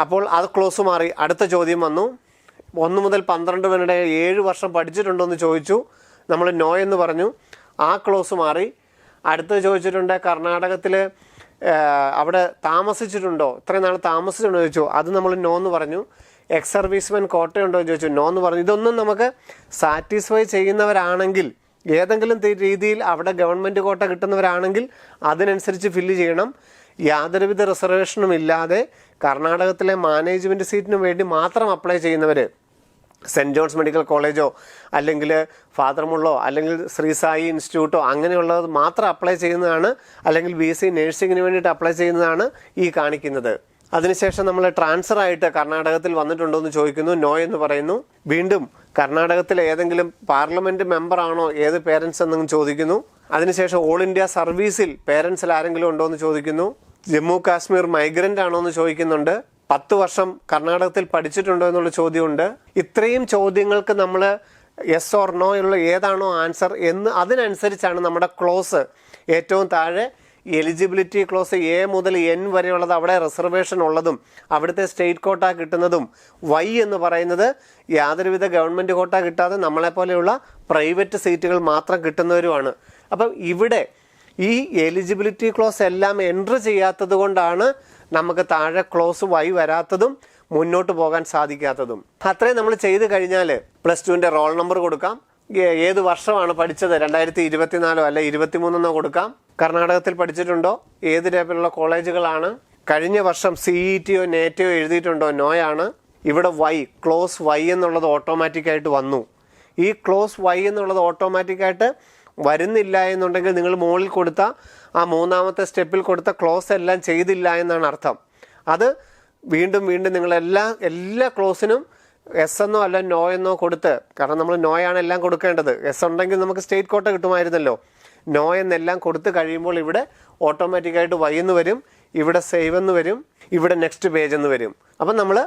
അപ്പോൾ അത് ക്ലോസ് മാറി. അടുത്ത ചോദ്യം വന്നു. 1 മുതൽ 12 വരെ 7 വർഷം പഠിച്ചിട്ടുണ്ടോ എന്ന് ചോദിച്ചു. നമ്മൾ നോ എന്ന് പറഞ്ഞു. ആ ക്ലോസ് മാറി. അടുത്ത് ചോദിച്ചിട്ടുണ്ട് കർണാടകത്തിൽ അവിടെ താമസിച്ചിട്ടുണ്ടോ, ഇത്രയും നാൾ താമസിച്ചിട്ടുണ്ടോ ചോദിച്ചു. അത് നമ്മൾ നോ എന്ന് പറഞ്ഞു. എക്സ് സർവീസ്മെൻ കോട്ടയുണ്ടോ എന്ന് ചോദിച്ചു. നോ എന്ന് പറഞ്ഞു. ഇതൊന്നും നമുക്ക് സാറ്റിസ്ഫൈ ചെയ്യുന്നവരാണെങ്കിൽ, ഏതെങ്കിലും രീതിയിൽ അവിടെ ഗവൺമെൻറ് കോട്ട കിട്ടുന്നവരാണെങ്കിൽ അതിനനുസരിച്ച് ഫില്ല് ചെയ്യണം. യാതൊരുവിധ റിസർവേഷനും ഇല്ലാതെ കർണാടകത്തിലെ മാനേജ്മെൻറ്റ് സീറ്റിന് വേണ്ടി മാത്രം അപ്ലൈ ചെയ്യുന്നവർ സെൻറ്റ് ജോൺസ് മെഡിക്കൽ കോളേജോ അല്ലെങ്കിൽ ഫാദർ മുള്ളോ അല്ലെങ്കിൽ ശ്രീ സായി ഇൻസ്റ്റിറ്റ്യൂട്ടോ അങ്ങനെയുള്ളത് മാത്രം അപ്ലൈ ചെയ്യുന്നതാണ്. അല്ലെങ്കിൽ BSc നേഴ്സിങ്ങിന് വേണ്ടിയിട്ട് അപ്ലൈ ചെയ്യുന്നതാണ് ഈ കാണിക്കുന്നത്. അതിനുശേഷം നമ്മൾ ട്രാൻസ്ഫർ ആയിട്ട് കർണാടകത്തിൽ വന്നിട്ടുണ്ടോ എന്ന് ചോദിക്കുന്നു. നോ എന്ന് പറയുന്നു. വീണ്ടും കർണാടകത്തിലെ ഏതെങ്കിലും പാർലമെൻറ്റ് മെമ്പറാണോ ഏത് പേരൻസ് എന്നും ചോദിക്കുന്നു. അതിനുശേഷം ഓൾ ഇന്ത്യ സർവീസിൽ പേരൻസിൽ ആരെങ്കിലും ഉണ്ടോ എന്ന് ചോദിക്കുന്നു. ജമ്മു കാശ്മീർ മൈഗ്രൻ്റ് ആണോ എന്ന് ചോദിക്കുന്നുണ്ട്. 10 വർഷം കർണാടകത്തിൽ പഠിച്ചിട്ടുണ്ടോ എന്നുള്ള ചോദ്യമുണ്ട്. ഇത്രയും ചോദ്യങ്ങൾക്ക് നമ്മൾ യെസ് ഓർ നോ ഉള്ള ഏതാണോ ആൻസർ എന്ന് അതിനനുസരിച്ചാണ് നമ്മുടെ ക്ലോസ്. ഏറ്റവും താഴെ എലിജിബിലിറ്റി ക്ലോസ് എ മുതൽ എൻ വരെയുള്ളത്, അവിടെ റിസർവേഷൻ ഉള്ളതും അവിടുത്തെ സ്റ്റേറ്റ് കോട്ട കിട്ടുന്നതും, വൈ എന്ന് പറയുന്നത് യാതൊരുവിധ ഗവൺമെൻറ് കോട്ട കിട്ടാതെ നമ്മളെപ്പോലെയുള്ള പ്രൈവറ്റ് സീറ്റുകൾ മാത്രം കിട്ടുന്നവരുമാണ്. അപ്പം ഇവിടെ ഈ എലിജിബിലിറ്റി ക്ലോസ് എല്ലാം എൻട്രി ചെയ്യാത്തത് കൊണ്ടാണ് നമുക്ക് താഴെ ക്ലോസ് വൈ വരാത്തതും മുന്നോട്ട് പോകാൻ സാധിക്കാത്തതും. അത്രയും നമ്മൾ ചെയ്ത് കഴിഞ്ഞാൽ +2ൻ്റെ റോൾ നമ്പർ കൊടുക്കാം, ഏത് വർഷമാണ് പഠിച്ചത്, 2024 അല്ല 23 കൊടുക്കാം, കർണാടകത്തിൽ പഠിച്ചിട്ടുണ്ടോ, ഏത് ടൈപ്പിലുള്ള കോളേജുകളാണ്, കഴിഞ്ഞ വർഷം CETയോ നെറ്റോ എഴുതിയിട്ടുണ്ടോ, നോയാണ്. ഇവിടെ വൈ, ക്ലോസ് വൈ എന്നുള്ളത് ഓട്ടോമാറ്റിക്കായിട്ട് വന്നു. ഈ ക്ലോസ് വൈ എന്നുള്ളത് ഓട്ടോമാറ്റിക്കായിട്ട് വരുന്നില്ല എന്നുണ്ടെങ്കിൽ നിങ്ങൾ മുകളിൽ കൊടുത്ത ആ 3ാമത്തെ സ്റ്റെപ്പിൽ കൊടുത്ത ക്ലോസ് എല്ലാം ചെയ്തില്ല എന്നാണ് അർത്ഥം. അത് വീണ്ടും വീണ്ടും നിങ്ങൾ എല്ലാ ക്ലോസിനും എസ് എന്നോ അല്ല നോ എന്നോ കൊടുത്ത്, കാരണം നമ്മൾ നോയാണ് എല്ലാം കൊടുക്കേണ്ടത്. എസ് ഉണ്ടെങ്കിൽ നമുക്ക് സ്റ്റേറ്റ് കോട്ട കിട്ടുമായിരുന്നല്ലോ. നോ എന്നെല്ലാം കൊടുത്ത് കഴിയുമ്പോൾ ഇവിടെ ഓട്ടോമാറ്റിക്കായിട്ട് വൈ എന്ന് വരും, ഇവിടെ സേവ് എന്ന് വരും, ഇവിടെ നെക്സ്റ്റ് പേജ് എന്ന് വരും. അപ്പം നമ്മൾ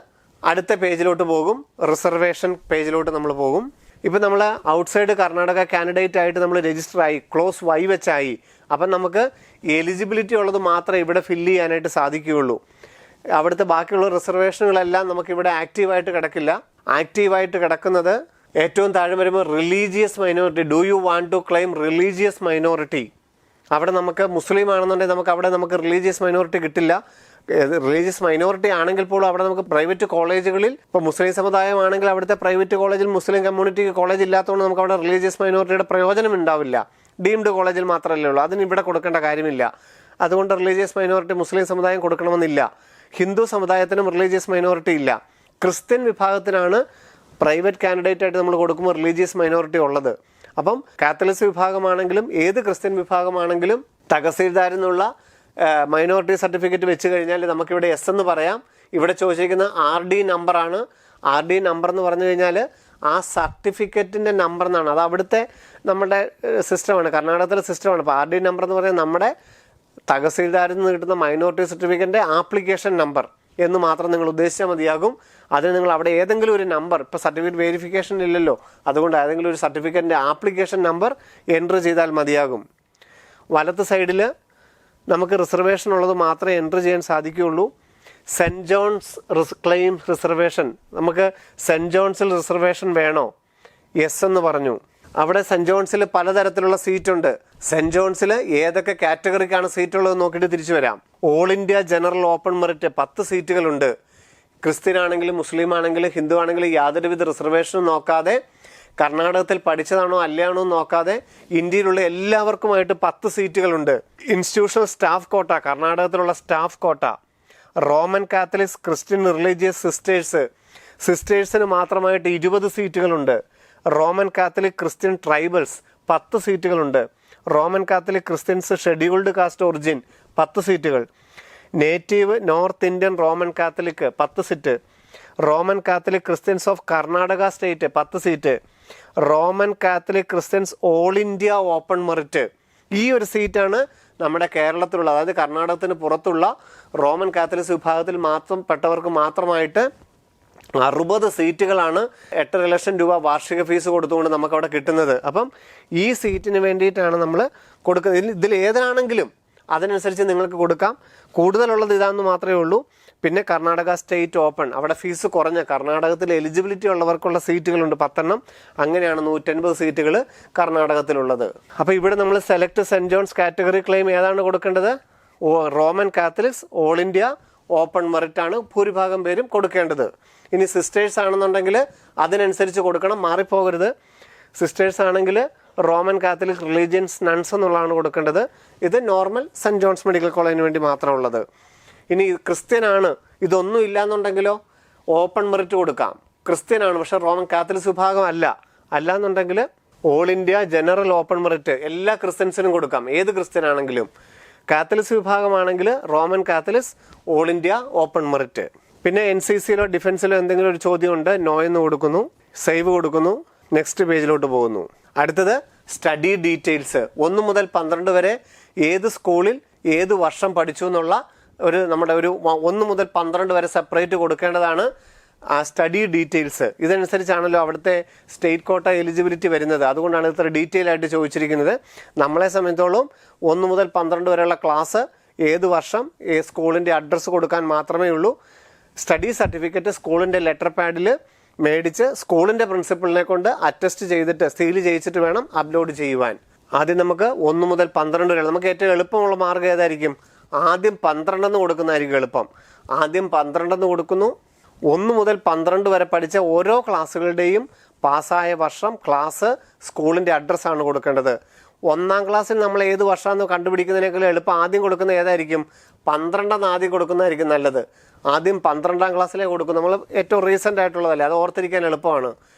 അടുത്ത പേജിലോട്ട് പോകും, റിസർവേഷൻ പേജിലോട്ട് നമ്മൾ പോകും. ഇപ്പം നമ്മൾ ഔട്ട്സൈഡ് കർണാടക കാൻഡിഡേറ്റ് ആയിട്ട് നമ്മൾ രജിസ്റ്റർ ആയി, ക്ലോസ് വൈ വെച്ചായി. അപ്പം നമുക്ക് എലിജിബിലിറ്റി ഉള്ളത് മാത്രമേ ഇവിടെ ഫില്ല് ചെയ്യാനായിട്ട് സാധിക്കുകയുള്ളൂ. അവിടുത്തെ ബാക്കിയുള്ള റിസർവേഷനുകളെല്ലാം നമുക്കിവിടെ ആക്റ്റീവായിട്ട് കിടക്കില്ല. ആക്റ്റീവായിട്ട് കിടക്കുന്നത് ഏറ്റവും താഴെ വരുമ്പോൾ religious minority. Do you want to claim religious minority? അവിടെ നമുക്ക് മുസ്ലിം ആണെന്നുണ്ടെങ്കിൽ നമുക്ക് റിലീജിയസ് മൈനോറിറ്റി കിട്ടില്ല. റിലീജിയസ് മൈനോറിറ്റി ആണെങ്കിൽ പോലും അവിടെ നമുക്ക് പ്രൈവറ്റ് കോളേജുകളിൽ, ഇപ്പോൾ മുസ്ലിം സമുദായമാണെങ്കിൽ അവിടുത്തെ പ്രൈവറ്റ് കോളേജിൽ മുസ്ലിം കമ്മ്യൂണിറ്റിക്ക് കോളേജ് ഇല്ലാത്തതുകൊണ്ട് നമുക്ക് അവിടെ റിലീജിയസ് മൈനോറിറ്റിയുടെ പ്രയോജനം ഉണ്ടാവില്ല. ഡീംഡ് കോളേജിൽ മാത്രമല്ലേ ഉള്ളൂ, അതിന് ഇവിടെ കൊടുക്കേണ്ട കാര്യമില്ല. അതുകൊണ്ട് റിലീജിയസ് മൈനോറിറ്റി മുസ്ലിം സമുദായം കൊടുക്കണമെന്നില്ല. ഹിന്ദു സമുദായത്തിനും റിലീജിയസ് മൈനോറിറ്റി ഇല്ല. ക്രിസ്ത്യൻ വിഭാഗത്തിനാണ് പ്രൈവറ്റ് കാൻഡിഡേറ്റ് ആയിട്ട് നമ്മൾ കൊടുക്കുമ്പോൾ റിലീജിയസ് മൈനോറിറ്റി ഉള്ളത്. അപ്പം കാത്തലിക്സ് വിഭാഗമാണെങ്കിലും ഏത് ക്രിസ്ത്യൻ വിഭാഗമാണെങ്കിലും തഹസീൽദാരിൽ നിന്നുള്ള മൈനോറിറ്റി സർട്ടിഫിക്കറ്റ് വെച്ച് കഴിഞ്ഞാൽ നമുക്കിവിടെ എസ് എന്ന് പറയാം. ഇവിടെ ചോദിച്ചിരിക്കുന്ന RD നമ്പറാണ്. RD നമ്പർ എന്ന് പറഞ്ഞു കഴിഞ്ഞാൽ ആ സർട്ടിഫിക്കറ്റിൻ്റെ നമ്പർ എന്നാണ്. അത് അവിടുത്തെ നമ്മുടെ സിസ്റ്റമാണ്, കർണാടകത്തിലെ സിസ്റ്റമാണ്. അപ്പോൾ RD നമ്പർ എന്ന് പറഞ്ഞാൽ നമ്മുടെ തഹസീൽദാരിൽ നിന്ന് കിട്ടുന്ന മൈനോറിറ്റി സർട്ടിഫിക്കറ്റിൻ്റെ ആപ്ലിക്കേഷൻ നമ്പർ എന്ന് മാത്രം നിങ്ങൾ ഉദ്ദേശിച്ചാൽ മതിയാകും. അതിന് നിങ്ങൾ അവിടെ ഏതെങ്കിലും ഒരു നമ്പർ, ഇപ്പോൾ സർട്ടിഫിക്കറ്റ് വെരിഫിക്കേഷൻ ഇല്ലല്ലോ, അതുകൊണ്ട് ഏതെങ്കിലും ഒരു സർട്ടിഫിക്കറ്റിൻ്റെ ആപ്ലിക്കേഷൻ നമ്പർ എൻട്രി ചെയ്താൽ മതിയാകും. വലത്ത് സൈഡിൽ നമുക്ക് റിസർവേഷൻ ഉള്ളത് മാത്രമേ എൻട്രി ചെയ്യാൻ സാധിക്കുകയുള്ളൂ. സെൻറ്റ് ജോൺസ് ക്ലെയിം റിസർവേഷൻ, നമുക്ക് സെൻറ്റ് ജോൺസിൽ റിസർവേഷൻ വേണോ? യെസ് എന്ന് പറഞ്ഞു. അവിടെ സെൻറ്റ് ജോൺസിൽ പലതരത്തിലുള്ള സീറ്റുണ്ട്. സെൻറ്റ് ജോൺസിൽ ഏതൊക്കെ കാറ്റഗറിക്കാണ് സീറ്റുള്ളത് നോക്കിയിട്ട് തിരിച്ചു വരാം. All India general open merit 10 സീറ്റുകളുണ്ട്. ക്രിസ്ത്യൻ ആണെങ്കിലും മുസ്ലിം ആണെങ്കിലും ഹിന്ദു ആണെങ്കിലും യാതൊരുവിധ റിസർവേഷനും നോക്കാതെ, കർണാടകത്തിൽ പഠിച്ചതാണോ അല്ലയാണോ നോക്കാതെ ഇന്ത്യയിലുള്ള എല്ലാവർക്കുമായിട്ട് 10 സീറ്റുകളുണ്ട്. ഇൻസ്റ്റിറ്റ്യൂഷണൽ സ്റ്റാഫ് കോട്ട, കർണാടകത്തിലുള്ള staff quota. Roman Catholics Christian religious സിസ്റ്റേഴ്സിന് മാത്രമായിട്ട് 20 സീറ്റുകളുണ്ട്. റോമൻ കാത്തലിക് ക്രിസ്ത്യൻ ട്രൈബൽസ് 10 സീറ്റുകളുണ്ട്. Roman Catholic Christians scheduled caste origin 10 സീറ്റുകൾ. Native north Indian Roman Catholic 10 seat. Roman Catholic Christians of Karnataka state 10 seat. Roman Catholic Christians all India open merit, ഈ ഒരു സീറ്റാണ് നമ്മുടെ കേരളത്തിലുള്ള, അതായത് കർണാടകത്തിന് പുറത്തുള്ള റോമൻ കാത്തലിക്സ് വിഭാഗത്തിൽ പെട്ടവർക്ക് മാത്രമായിട്ട് 60 സീറ്റുകളാണ് 8 ലക്ഷം രൂപ വാർഷിക ഫീസ് കൊടുത്തുകൊണ്ട് നമുക്കവിടെ കിട്ടുന്നത്. അപ്പം ഈ സീറ്റിന് വേണ്ടിയിട്ടാണ് നമ്മൾ കൊടുക്കുന്നത്. ഇതിൽ ഏതാണെങ്കിലും അതിനനുസരിച്ച് നിങ്ങൾക്ക് കൊടുക്കാം. കൂടുതലുള്ളത് ഇതാണെന്ന് മാത്രമേ ഉള്ളൂ. പിന്നെ കർണാടക സ്റ്റേറ്റ് ഓപ്പൺ, അവിടെ ഫീസ് കുറഞ്ഞ, കർണാടകത്തിൽ എലിജിബിലിറ്റി ഉള്ളവർക്കുള്ള സീറ്റുകളുണ്ട് 10 അങ്ങനെയാണ് 150 സീറ്റുകൾ കർണാടകത്തിലുള്ളത്. അപ്പോൾ ഇവിടെ നമ്മൾ select saint John's category claim ഏതാണ് കൊടുക്കേണ്ടത്? Roman Catholics all India open merit ആണ് ഭൂരിഭാഗം പേരും കൊടുക്കേണ്ടത്. ഇനി സിസ്റ്റേഴ്സ് ആണെന്നുണ്ടെങ്കിൽ അതിനനുസരിച്ച് കൊടുക്കണം, മാറിപ്പോകരുത്. സിസ്റ്റേഴ്സ് ആണെങ്കിൽ റോമൻ കാത്തലിക് റിലീജിയൻസ് നൺസ് എന്നുള്ളതാണ് കൊടുക്കേണ്ടത്. ഇത് നോർമൽ സെൻറ്റ് ജോൺസ് മെഡിക്കൽ കോളേജിന് വേണ്ടി മാത്രമുള്ളത്. ഇനി ക്രിസ്ത്യനാണ്, ഇതൊന്നും ഇല്ലയെന്നുണ്ടെങ്കിലോ ഓപ്പൺ മെറിറ്റ് കൊടുക്കാം. ക്രിസ്ത്യനാണ് പക്ഷേ റോമൻ കാത്തലിക്സ് വിഭാഗം അല്ലാന്നുണ്ടെങ്കിൽ all India general open merit എല്ലാ ക്രിസ്ത്യൻസിനും കൊടുക്കാം, ഏത് ക്രിസ്ത്യൻ ആണെങ്കിലും. കാത്തലിക്സ് വിഭാഗമാണെങ്കിൽ Roman Catholics all India open merit. പിന്നെ NCCയിലോ ഡിഫൻസിലോ എന്തെങ്കിലും ഒരു ചോദ്യമുണ്ട്, നോ എന്ന് കൊടുക്കുന്നു, സേവ് കൊടുക്കുന്നു, നെക്സ്റ്റ് പേജിലോട്ട് പോകുന്നു. അടുത്തത് സ്റ്റഡി ഡീറ്റെയിൽസ്. 1 മുതൽ 12 വരെ ഏത് സ്കൂളിൽ ഏത് വർഷം പഠിച്ചു എന്നുള്ള നമ്മുടെ 1 മുതൽ 12 വരെ സെപ്പറേറ്റ് കൊടുക്കേണ്ടതാണ് സ്റ്റഡി ഡീറ്റെയിൽസ്. ഇതനുസരിച്ചാണല്ലോ അവിടുത്തെ സ്റ്റേറ്റ് കോട്ട എലിജിബിലിറ്റി വരുന്നത്. അതുകൊണ്ടാണ് ഇത്ര ഡീറ്റെയിൽ ആയിട്ട് ചോദിച്ചിരിക്കുന്നത്. നമ്മളെ സംബന്ധിച്ചോളം 1 മുതൽ 12 വരെയുള്ള ക്ലാസ് ഏത് വർഷം സ്കൂളിൻ്റെ അഡ്രസ്സ് കൊടുക്കാൻ മാത്രമേ ഉള്ളൂ. സ്റ്റഡി സർട്ടിഫിക്കറ്റ് സ്കൂളിൻ്റെ ലെറ്റർ പാഡിൽ മേടിച്ച് സ്കൂളിൻ്റെ പ്രിൻസിപ്പളിനെ കൊണ്ട് അറ്റസ്റ്റ് ചെയ്തിട്ട് സീൽ ചെയ്യിച്ചിട്ട് വേണം അപ്ലോഡ് ചെയ്യുവാൻ. ആദ്യം നമുക്ക് 1 മുതൽ 12 വരെ, നമുക്ക് ഏറ്റവും എളുപ്പമുള്ള മാർഗ്ഗം ഏതായിരിക്കും? ആദ്യം 12 കൊടുക്കുന്നതായിരിക്കും എളുപ്പം. ആദ്യം 12 കൊടുക്കുന്നു. 1 മുതൽ 12 വരെ പഠിച്ച ഓരോ ക്ലാസ്സുകളുടെയും പാസ്സായ വർഷം, ക്ലാസ്, സ്കൂളിൻ്റെ അഡ്രസ്സാണ് കൊടുക്കേണ്ടത്. 1ാം ക്ലാസ്സിൽ നമ്മൾ ഏത് വർഷമാണെന്ന് കണ്ടുപിടിക്കുന്നതിനേക്കാളും എളുപ്പം ആദ്യം കൊടുക്കുന്നത് ഏതായിരിക്കും? 12 ആദ്യം കൊടുക്കുന്നതായിരിക്കും നല്ലത്. ആദ്യം 12ാം ക്ലാസ്സിലേ കൊടുക്കും. നമ്മൾ ഏറ്റവും റീസെൻ്റ് ആയിട്ടുള്ളതല്ലേ, അത് ഓർത്തിരിക്കാൻ എളുപ്പമാണ്.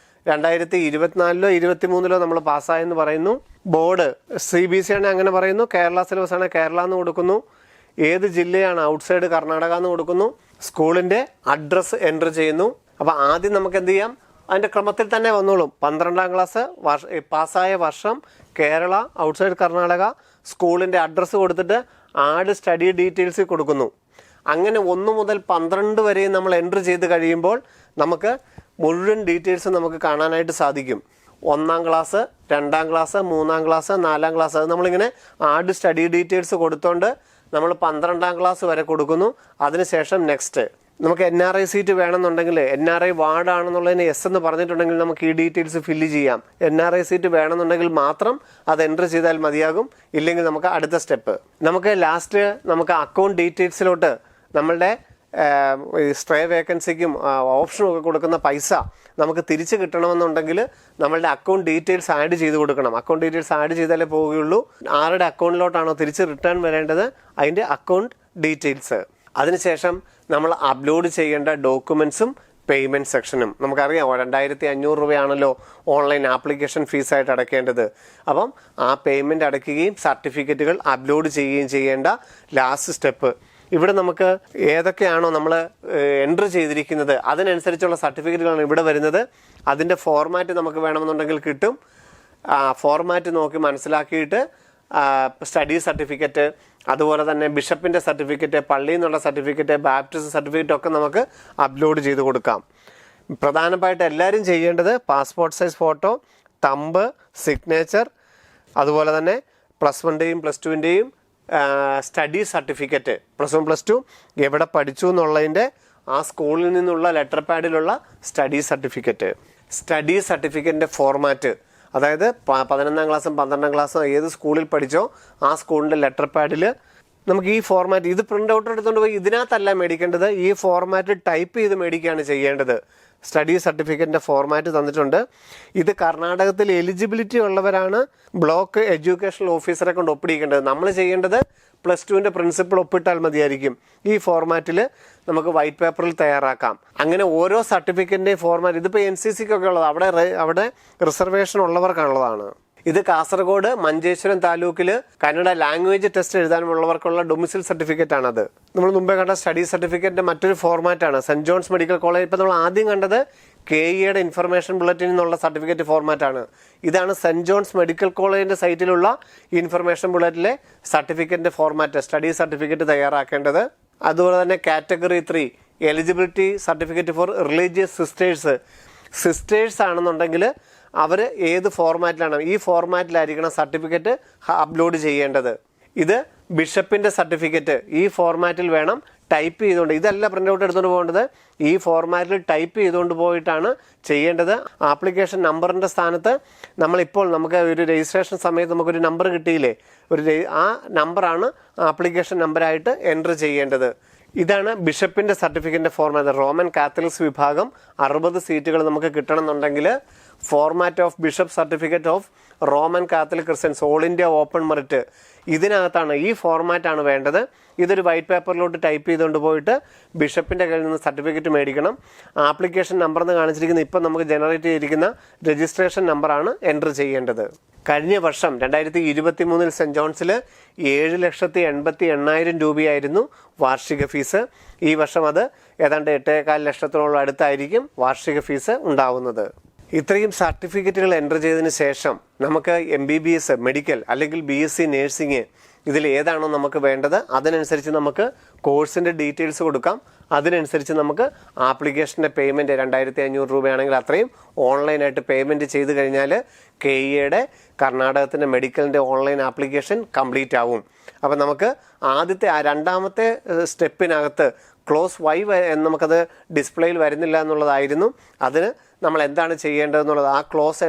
2024ലോ 2023ലോ നമ്മൾ പാസ്സായെന്ന് പറയുന്നു. ബോർഡ് CBSE ആണെങ്കിൽ അങ്ങനെ പറയുന്നു. കേരള സിലബസ് ആണെങ്കിൽ കേരള എന്ന് കൊടുക്കുന്നു. ഏത് ജില്ലയാണ് ഔട്ട്സൈഡ് കർണാടക എന്ന് കൊടുക്കുന്നു. സ്കൂളിൻ്റെ അഡ്രസ്സ് എൻ്റർ ചെയ്യുന്നു. അപ്പോൾ ആദ്യം നമുക്ക് എന്ത് ചെയ്യാം? അതിൻ്റെ ക്രമത്തിൽ തന്നെ വന്നോളും. 12ാം ക്ലാസ് പാസ്സായ വർഷം, കേരള, ഔട്ട്സൈഡ് കർണാടക, സ്കൂളിൻ്റെ അഡ്രസ്സ് കൊടുത്തിട്ട് ആഡ് സ്റ്റഡി ഡീറ്റെയിൽസ് കൊടുക്കുന്നു. അങ്ങനെ 1 മുതൽ 12 വരെയും നമ്മൾ എൻ്റർ ചെയ്ത് കഴിയുമ്പോൾ നമുക്ക് മുഴുവൻ ഡീറ്റെയിൽസ് നമുക്ക് കാണാനായിട്ട് സാധിക്കും. 1ാം ക്ലാസ്, 2ാം ക്ലാസ്, 3ാം ക്ലാസ്, 4ാം ക്ലാസ്, അത് നമ്മളിങ്ങനെ ആഡ് സ്റ്റഡി ഡീറ്റെയിൽസ് കൊടുത്തോണ്ട് നമ്മൾ 12ാം ക്ലാസ് വരെ കൊടുക്കുന്നു. അതിനുശേഷം നെക്സ്റ്റ് നമുക്ക് NRI സീറ്റ് വേണമെന്നുണ്ടെങ്കിൽ, NRI വാർഡാണെന്നുള്ളതിന് എസ് എന്ന് പറഞ്ഞിട്ടുണ്ടെങ്കിൽ നമുക്ക് ഈ ഡീറ്റെയിൽസ് ഫില്ല് ചെയ്യാം. NRI സീറ്റ് വേണമെന്നുണ്ടെങ്കിൽ മാത്രം അത് എൻ്റർ ചെയ്താൽ മതിയാകും. ഇല്ലെങ്കിൽ നമുക്ക് അടുത്ത സ്റ്റെപ്പ്, നമുക്ക് ലാസ്റ്റ് നമുക്ക് അക്കൗണ്ട് ഡീറ്റെയിൽസിലോട്ട് നമ്മളുടെ സ്ട്രേ വേക്കൻസിക്കും ഓപ്ഷനും ഒക്കെ കൊടുക്കുന്ന പൈസ നമുക്ക് തിരിച്ച് കിട്ടണമെന്നുണ്ടെങ്കിൽ നമ്മളുടെ അക്കൗണ്ട് ഡീറ്റെയിൽസ് ആഡ് ചെയ്ത് കൊടുക്കണം. അക്കൗണ്ട് ഡീറ്റെയിൽസ് ആഡ് ചെയ്താലേ പോവുകയുള്ളൂ. ആരുടെ അക്കൗണ്ടിലോട്ടാണോ തിരിച്ച് റിട്ടേൺ വരേണ്ടത് അതിൻ്റെ അക്കൗണ്ട് ഡീറ്റെയിൽസ്. അതിനുശേഷം നമ്മൾ അപ്ലോഡ് ചെയ്യേണ്ട ഡോക്യുമെൻറ്റ്സും പേയ്മെൻറ്റ് സെക്ഷനും. നമുക്കറിയാം 2500 രൂപയാണല്ലോ ഓൺലൈൻ ആപ്ലിക്കേഷൻ ഫീസായിട്ട് അടയ്ക്കേണ്ടത്. അപ്പം ആ പേയ്മെൻറ്റ് അടയ്ക്കുകയും സർട്ടിഫിക്കറ്റുകൾ അപ്ലോഡ് ചെയ്യുകയും ചെയ്യേണ്ട ലാസ്റ്റ് സ്റ്റെപ്പ്. ഇവിടെ നമുക്ക് ഏതൊക്കെയാണോ നമ്മൾ എൻ്റർ ചെയ്തിരിക്കുന്നത് അതിനനുസരിച്ചുള്ള സർട്ടിഫിക്കറ്റുകളാണ് ഇവിടെ വരുന്നത്. അതിൻ്റെ ഫോർമാറ്റ് നമുക്ക് വേണമെന്നുണ്ടെങ്കിൽ കിട്ടും. ഫോർമാറ്റ് നോക്കി മനസ്സിലാക്കിയിട്ട് സ്റ്റഡി സർട്ടിഫിക്കറ്റ്, അതുപോലെ തന്നെ ബിഷപ്പിൻ്റെ സർട്ടിഫിക്കറ്റ്, പള്ളിയിൽ നിന്നുള്ള സർട്ടിഫിക്കറ്റ്, ബാപ്റ്റിസ്റ്റ് സർട്ടിഫിക്കറ്റ് ഒക്കെ നമുക്ക് അപ്ലോഡ് ചെയ്ത് കൊടുക്കാം. പ്രധാനമായിട്ട് എല്ലാവരും ചെയ്യേണ്ടത് passport size photo, thumb, signature, അതുപോലെ തന്നെ +1ൻ്റെയും +2ൻ്റെയും സ്റ്റഡി സർട്ടിഫിക്കറ്റ്, +1 +2 എവിടെ പഠിച്ചു എന്നുള്ളതിൻ്റെ ആ സ്കൂളിൽ നിന്നുള്ള ലെറ്റർ പാഡിലുള്ള സ്റ്റഡി സർട്ടിഫിക്കറ്റ്. സ്റ്റഡി സർട്ടിഫിക്കറ്റിൻ്റെ ഫോർമാറ്റ്, അതായത് 11ാം ക്ലാസ്സും 12ാം ക്ലാസ്സും ഏത് സ്കൂളിൽ പഠിച്ചോ ആ സ്കൂളിൻ്റെ ലെറ്റർ പാഡിൽ നമുക്ക് ഈ ഫോർമാറ്റ്, ഇത് പ്രിൻ്റ് ഔട്ട് എടുത്തുകൊണ്ട് പോയി ഇതിനകത്തല്ല മേടിക്കേണ്ടത്, ഈ ഫോർമാറ്റ് ടൈപ്പ് ചെയ്ത് മേടിക്കുകയാണ് ചെയ്യേണ്ടത്. സ്റ്റഡി സർട്ടിഫിക്കറ്റിൻ്റെ ഫോർമാറ്റ് തന്നിട്ടുണ്ട്. ഇത് കർണാടകത്തിൽ എലിജിബിലിറ്റി ഉള്ളവരാണ് ബ്ലോക്ക് എഡ്യൂക്കേഷണൽ ഓഫീസറെ കൊണ്ട് ഒപ്പിടിക്കേണ്ടത്. നമ്മൾ ചെയ്യേണ്ടത് +2ൻ്റെ പ്രിൻസിപ്പൾ ഒപ്പിട്ടാൽ മതിയായിരിക്കും. ഈ ഫോർമാറ്റിൽ നമുക്ക് വൈറ്റ് പേപ്പറിൽ തയ്യാറാക്കാം. അങ്ങനെ ഓരോ സർട്ടിഫിക്കറ്റിൻ്റെയും ഫോർമാറ്റ്, ഇതിപ്പോൾ NCCക്കൊക്കെ ഉള്ളത്, അവിടെ റിസർവേഷൻ ഉള്ളവർക്കുള്ളതാണ്. ഇത് കാസർഗോഡ് മഞ്ചേശ്വരം താലൂക്കിൽ Kannada language test എഴുതാനുള്ളവർക്കുള്ള domicile certificate ആണത്. നമ്മൾ മുമ്പേ കണ്ട സ്റ്റഡി സർട്ടിഫിക്കറ്റിൻ്റെ മറ്റൊരു ഫോർമാറ്റാണ് സെൻറ്റ് ജോൺസ് മെഡിക്കൽ കോളേജ്. ഇപ്പോൾ നമ്മൾ ആദ്യം കണ്ടത് KEയുടെ ഇൻഫർമേഷൻ ബുള്ളറ്റിൻ എന്നുള്ള സർട്ടിഫിക്കറ്റ് ഫോർമാറ്റാണ്. ഇതാണ് സെൻറ്റ് ജോൺസ് മെഡിക്കൽ കോളേജിൻ്റെ സൈറ്റിലുള്ള ഇൻഫർമേഷൻ ബുള്ളറ്റിലെ സർട്ടിഫിക്കറ്റിൻ്റെ ഫോർമാറ്റ്, സ്റ്റഡി സർട്ടിഫിക്കറ്റ് തയ്യാറാക്കേണ്ടത്. അതുപോലെ തന്നെ category 3 eligibility certificate four religious sisters ആണെന്നുണ്ടെങ്കിൽ അവർ ഏത് ഫോർമാറ്റിലാണ്, ഈ ഫോർമാറ്റിലായിരിക്കണം സർട്ടിഫിക്കറ്റ് അപ്ലോഡ് ചെയ്യേണ്ടത്. ഇത് ബിഷപ്പിൻ്റെ സർട്ടിഫിക്കറ്റ് ഈ ഫോർമാറ്റിൽ വേണം ടൈപ്പ് ചെയ്തുകൊണ്ട്, ഇതല്ല പ്രിൻ്റ് ഔട്ട് എടുത്തുകൊണ്ട് പോകേണ്ടത്, ഈ ഫോർമാറ്റിൽ ടൈപ്പ് ചെയ്തുകൊണ്ട് പോയിട്ടാണ് ചെയ്യേണ്ടത്. ആപ്ലിക്കേഷൻ നമ്പറിൻ്റെ സ്ഥാനത്ത് നമുക്ക് ഒരു രജിസ്ട്രേഷൻ സമയത്ത് നമുക്കൊരു നമ്പർ കിട്ടിയില്ലേ, ആ നമ്പറാണ് ആപ്ലിക്കേഷൻ നമ്പറായിട്ട് എൻ്റർ ചെയ്യേണ്ടത്. ഇതാണ് ബിഷപ്പിൻ്റെ സർട്ടിഫിക്കറ്റിൻ്റെ ഫോർമാറ്റ്. റോമൻ കാത്തലിക്സ് വിഭാഗം 60 സീറ്റുകൾ നമുക്ക് കിട്ടണമെന്നുണ്ടെങ്കിൽ format of bishop certificate of Roman Catholic Christians all India open merit, ഇതിനകത്താണ് ഈ ഫോർമാറ്റാണ് വേണ്ടത്. ഇതൊരു വൈറ്റ് പേപ്പറിലോട്ട് ടൈപ്പ് ചെയ്തുകൊണ്ട് പോയിട്ട് ബിഷപ്പിൻ്റെ കയ്യിൽ നിന്ന് സർട്ടിഫിക്കറ്റ് മേടിക്കണം. ആപ്ലിക്കേഷൻ നമ്പർ എന്ന് കാണിച്ചിരിക്കുന്ന ഇപ്പം നമുക്ക് ജനറേറ്റ് ചെയ്തിരിക്കുന്ന രജിസ്ട്രേഷൻ നമ്പറാണ് എൻ്റർ ചെയ്യേണ്ടത്. കഴിഞ്ഞ വർഷം 2023 സെൻറ്റ് ജോൺസിൽ 7,88,000 രൂപയായിരുന്നു വാർഷിക ഫീസ്. ഈ വർഷം അത് ഏതാണ്ട് 8,15 ലക്ഷത്തോളം അടുത്തായിരിക്കും വാർഷിക ഫീസ് ഉണ്ടാവുന്നത്. ഇത്രയും സർട്ടിഫിക്കറ്റുകൾ എൻ്റർ ചെയ്തതിന് ശേഷം നമുക്ക് MBBS മെഡിക്കൽ അല്ലെങ്കിൽ BSc നേഴ്സിംഗ് ഇതിൽ ഏതാണോ നമുക്ക് വേണ്ടത് അതിനനുസരിച്ച് നമുക്ക് കോഴ്സിൻ്റെ ഡീറ്റെയിൽസ് കൊടുക്കാം. അതിനനുസരിച്ച് നമുക്ക് ആപ്ലിക്കേഷൻ്റെ പേയ്മെൻറ്റ് 2500 രൂപയാണെങ്കിൽ അത്രയും ഓൺലൈനായിട്ട് പേയ്മെൻറ്റ് ചെയ്ത് കഴിഞ്ഞാൽ KEയുടെ കർണാടകത്തിൻ്റെ മെഡിക്കലിൻ്റെ ഓൺലൈൻ ആപ്ലിക്കേഷൻ കംപ്ലീറ്റ് ആവും. അപ്പം നമുക്ക് രണ്ടാമത്തെ സ്റ്റെപ്പിനകത്ത് ക്ലോസ് Y നമുക്കത് ഡിസ്പ്ലേയിൽ വരുന്നില്ല എന്നുള്ളതായിരുന്നു. അതിന് നമ്മൾ എന്താണ് ചെയ്യേണ്ടതെന്നുള്ളത് ആ ക്ലോസ്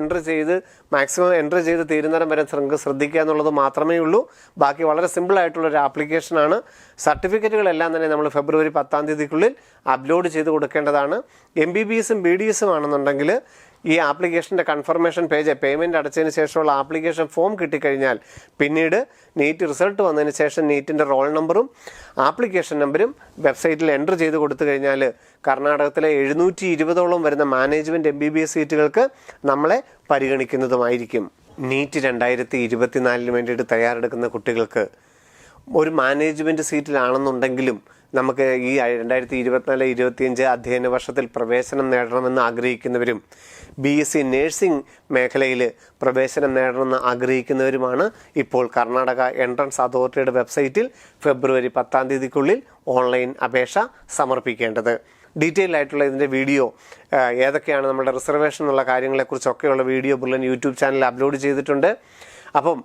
മാക്സിമം എൻ്റർ ചെയ്ത് തീരുന്നേരം വരെ ശ്രദ്ധിക്കുക എന്നുള്ളത് മാത്രമേ ഉള്ളൂ. ബാക്കി വളരെ സിമ്പിളായിട്ടുള്ളൊരു ആപ്ലിക്കേഷനാണ്. സർട്ടിഫിക്കറ്റുകളെല്ലാം തന്നെ നമ്മൾ ഫെബ്രുവരി 10-ാം തീയതിക്കുള്ളിൽ അപ്ലോഡ് ചെയ്ത് കൊടുക്കേണ്ടതാണ്. MBBSും BDSും ആണെന്നുണ്ടെങ്കിൽ ഈ ആപ്ലിക്കേഷൻ്റെ കൺഫർമേഷൻ പേജ് പേയ്മെൻറ്റ് അടച്ചതിന് ശേഷമുള്ള ആപ്ലിക്കേഷൻ ഫോം കിട്ടിക്കഴിഞ്ഞാൽ പിന്നീട് നീറ്റ് റിസൾട്ട് വന്നതിന് ശേഷം നീറ്റിൻ്റെ റോൾ നമ്പറും ആപ്ലിക്കേഷൻ നമ്പരും വെബ്സൈറ്റിൽ എൻ്റർ ചെയ്ത് കൊടുത്തു കഴിഞ്ഞാൽ കർണാടകത്തിലെ 720ഓളം വരുന്ന മാനേജ്മെൻറ്റ് MBBS സീറ്റുകൾക്ക് നമ്മളെ പരിഗണിക്കുന്നതുമായിരിക്കും. നീറ്റ് 2024 വേണ്ടിയിട്ട് തയ്യാറെടുക്കുന്ന കുട്ടികൾക്ക് ഒരു മാനേജ്മെൻറ്റ് സീറ്റിലാണെന്നുണ്ടെങ്കിലും നമുക്ക് ഈ 2024-25 അധ്യയന വർഷത്തിൽ പ്രവേശനം നേടണമെന്ന് ആഗ്രഹിക്കുന്നവരും BSc നേഴ്സിംഗ് മേഖലയിൽ പ്രവേശനം നേടണമെന്ന് ആഗ്രഹിക്കുന്നവരുമാണ് ഇപ്പോൾ കർണാടക എൻട്രൻസ് അതോറിറ്റിയുടെ വെബ്സൈറ്റിൽ ഫെബ്രുവരി 10-ാം തീയതിക്കുള്ളിൽ ഓൺലൈൻ അപേക്ഷ സമർപ്പിക്കേണ്ടത്. ഡീറ്റെയിൽ ആയിട്ടുള്ള ഇതിൻ്റെ വീഡിയോ ഏതൊക്കെയാണ് നമ്മുടെ റിസർവേഷൻ എന്നുള്ള കാര്യങ്ങളെക്കുറിച്ചൊക്കെയുള്ള വീഡിയോ ബുള്ളൻ യൂട്യൂബ് ചാനലിൽ അപ്ലോഡ് ചെയ്തിട്ടുണ്ട്. അപ്പം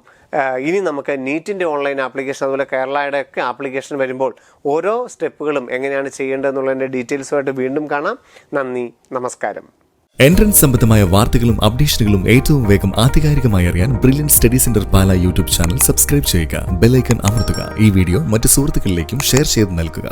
ഇനി നമുക്ക് നീറ്റിൻ്റെ ഓൺലൈൻ ആപ്ലിക്കേഷൻ അതുപോലെ കേരളയുടെ ഒക്കെ ആപ്ലിക്കേഷൻ വരുമ്പോൾ ഓരോ സ്റ്റെപ്പുകളും എങ്ങനെയാണ് ചെയ്യേണ്ടതെന്നുള്ളതിൻ്റെ ഡീറ്റെയിൽസുമായിട്ട് വീണ്ടും കാണാം. നന്ദി, നമസ്കാരം. എൻട്രൻസ് സംബന്ധമായ വാർത്തകളും അപ്ഡേഷനുകളും ഏറ്റവും വേഗം ആധികാരികമായി അറിയാൻ ബ്രില്യൻറ്റ് സ്റ്റഡി സെന്റർ പാല യൂട്യൂബ് ചാനൽ സബ്സ്ക്രൈബ് ചെയ്യുക. ബെൽ ഐക്കൺ അമർത്തുക. ഈ വീഡിയോ മറ്റ് സുഹൃത്തുക്കളിലേക്കും ഷെയർ ചെയ്ത് നൽകുക.